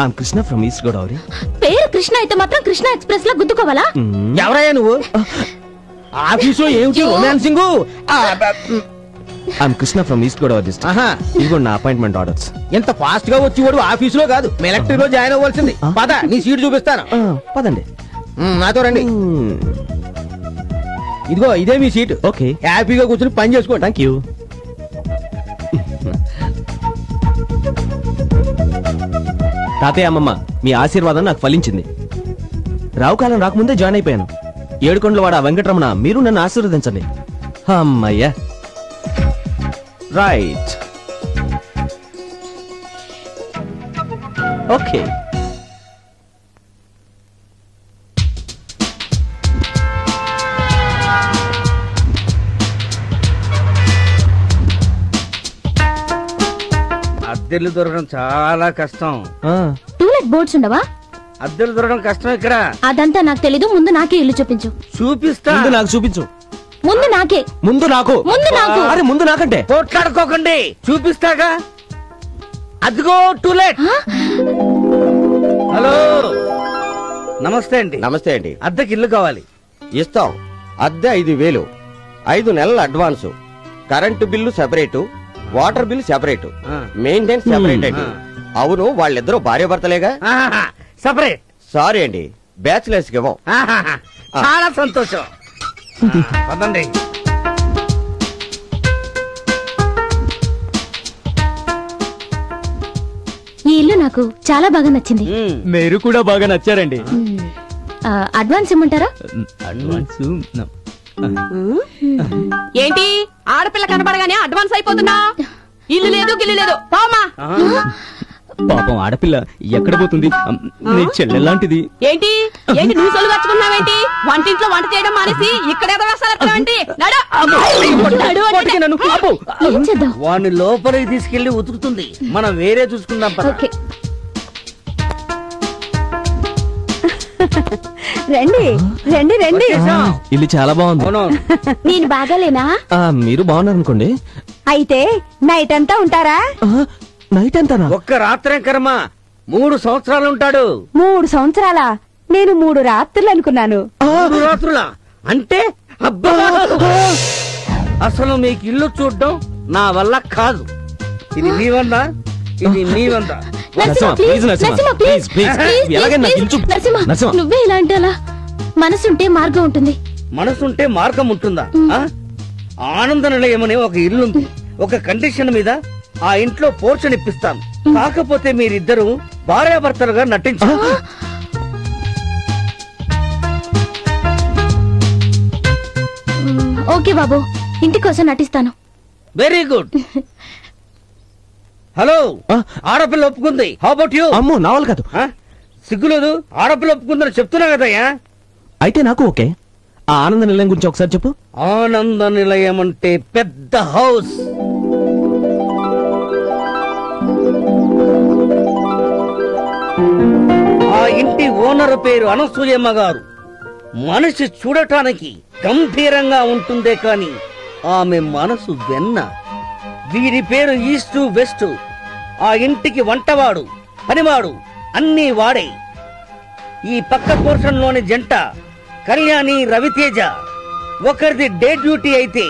I'm Krishna from east Godavari. పేరు కృష్ణ అయితే మాత్రం కృష్ణ ఎక్స్ప్రెస్ లో గుద్దుకోవాలా? ఎవరయ్యా నువ్వు? ఆఫీసులో ఏమిటి romancing? I'm Krishna from east Godavari district. ఇదిగో నా అపాయింట్మెంట్ ఆర్డర్స్. ఎంత ఫాస్ట్ గా వచ్చేవాడు ఆఫీసులో కాదు, మిలిటరీలో జాయిన్ అవ్వాల్సింది. పద, నీ సీట్ చూపిస్తాను. పదండి. నాతో రండి. ఇదిగో ఇదే మీ సీట్. ఓకే, హ్యాపీగా కూర్చొని పని చేసుకోండి. Thank you. తాతయ్య, అమ్మమ్మ, మీ ఆశీర్వాదం నాకు ఫలించింది. రావుకాలం రాకముందే జాయిన్ అయిపోయాను. ఏడుకొండలవాడ వెంకటరమణ, మీరు నన్ను ఆశీర్వదించండి. అమ్మయ్యా. రైట్. ఓకే. అద్దెలు దొరకడం చాలా కష్టం. టూలెట్ బోర్డ్స్ ఉండవా? అద్దెలు దొరకడం కష్టం ఇక్కడ. అదంతా నాకు తెలీదు. ముందు నాకే ఇల్లు చూపించు. చూపిస్తా. ముందు నాకు చూపించు. ముందు నాకే. ముందు నాకు. ముందు నాకు. అరే ముందు నాకంటే. పోట్లాడుకోకండి, చూపిస్తాగా. అదిగో టూలెట్. హలో, నమస్తే అండి. నమస్తే అండి. అద్దెకి ఇల్లు కావాలి. ఇస్తాం. అద్దె 5,000, 5 నెలల advance, current bill separate, water bill separate, maintenance separate అండి. అవును, వాళ్ళిద్దరూ భార్యాభర్తలేగా? సెపరేట్. సారీ అండి, బ్యాచిలర్స్ కి ఇవ్వం. చాలా సంతోషం. పదండి. ఈ ఇల్లు నాకు చాలా బాగా నచ్చింది. మీరు కూడా బాగా నచ్చారండి. అడ్వాన్స్ ఇమ్మంటారా? అడ్వాన్స్ ఏంటి ఆడపిల్ల కనబడగానే అడ్వాన్స్ అయిపోతున్నా? ఇల్లు లేదు గిల్లు లేదు, పోమా. పాపం ఆడపిల్ల ఎక్కడ పోతుంది? నీ చెల్లెలాంటిది. ఏంటి ఏంటి నువ్వు సొల్లు కచ్చుకున్నావేంటి? వంటింట్లో వంట చేయడం మానేసి ఇక్కడ ఏదో వేస్తానంటే ఏం చేద్దాం? వాడిని లోపలికి తీసుకెళ్లి ఉతుకుతుంది, మనం వేరే చూసుకుందాం. ఓకే. రండి రండి రండి. ఇల్లు చాలా బాగుంది. నేను బాగాలేనా? మీరు బాగున్నారు అనుకోండి. అయితే నైట్ అంతా ఉంటారా? నైట్ అంతానా? ఒక్క రాత్రే కర్మ, 3 సంవత్సరాలు ఉంటాడు. 3 సంవత్సరాలా? నేను 3 రాత్రులు అనుకున్నాను. 3 రాత్రులా అంటే? అబ్బా, అసలు మీకు ఇల్లు చూడడం నా వల్ల కాదు. ఇది మీ వల్ల, ఇది మీ వల్ల. నువ్వే ఇలా అంటే అలా. మనసుంటే మార్గం ఉంటుంది. మనసుంటే మార్గం ఉంటుందా? ఆనంద నిలయమనే ఒక ఇల్లుంది. ఒక కండిషన్ మీద ఆ ఇంట్లో పోర్షన్ ఇప్పిస్తాను. కాకపోతే మీరిద్దరూ భార్యాభర్తలుగా నటించారు. ఓకే బాబు, ఇంటి కోసం నటిస్తాను. Very good. హలో, ఆడపిల్ల ఒప్పుకుంది. How about you? అమ్మో, నా వాళ్ళు కాదు. సిగ్గులేదు, ఆడపిల్ల ఒప్పుకుందని చెప్తున్నా కదయ్యా. అయితే నాకు ఓకే. ఆ ఆనంద నిలయం గురించి ఒకసారి చెప్పు. ఆనంద నిలయం అంటే పెద్ద హౌస్. ఆ ఇంటి ఓనర్ పేరు అనసూయమ్మ గారు. మనిషి చూడటానికి గంభీరంగా ఉంటుందే కాని ఆమె మనసు వెన్న. వీరి పేరు ఈస్టు వెస్ట్. ఆ ఇంటికి వంటవాడు, పనివాడు అన్నీ వాడే. ఈ పక్క పోర్షన్ లోని జంట కళ్యాణి, రవితేజ. ఒకరిది డే డ్యూటీ అయితే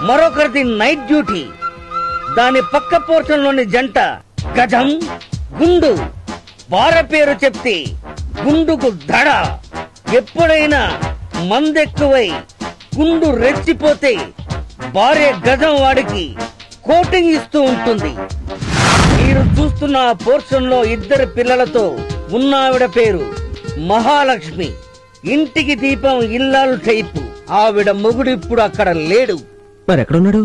మరొకరిది నైట్ డ్యూటీ. దాని పక్క పోర్షన్ లోని జంట గజం, గుండు. భార్య పేరు చెప్తే గుండుకు దడ. ఎప్పుడైనా మందెక్కువై గుండు రెచ్చిపోతే భార్య గజం వాడికి కోటింగ్ ఇస్తూ ఉంటుంది. మీరు చూస్తున్న పోర్షన్ లో 2 పిల్లలతో ఉన్నావిడ పేరు మహాలక్ష్మి. ఇంటికి దీపం ఇల్లాలు టైపు. ఆవిడ మొగుడు ఇప్పుడు అక్కడ లేడు. మరి ఎక్కడున్నాడు?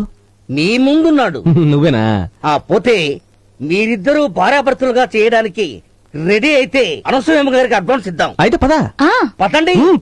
నీ ముందున్నాడు. నువ్వేనా? పోతే మీరిద్దరూ భార్యాభర్తలుగా చేయడానికి రెడీ అయితే అనసూయమ్మ గారికి అడ్వాన్స్ ఇద్దాం. అయితే పదా. పదండి.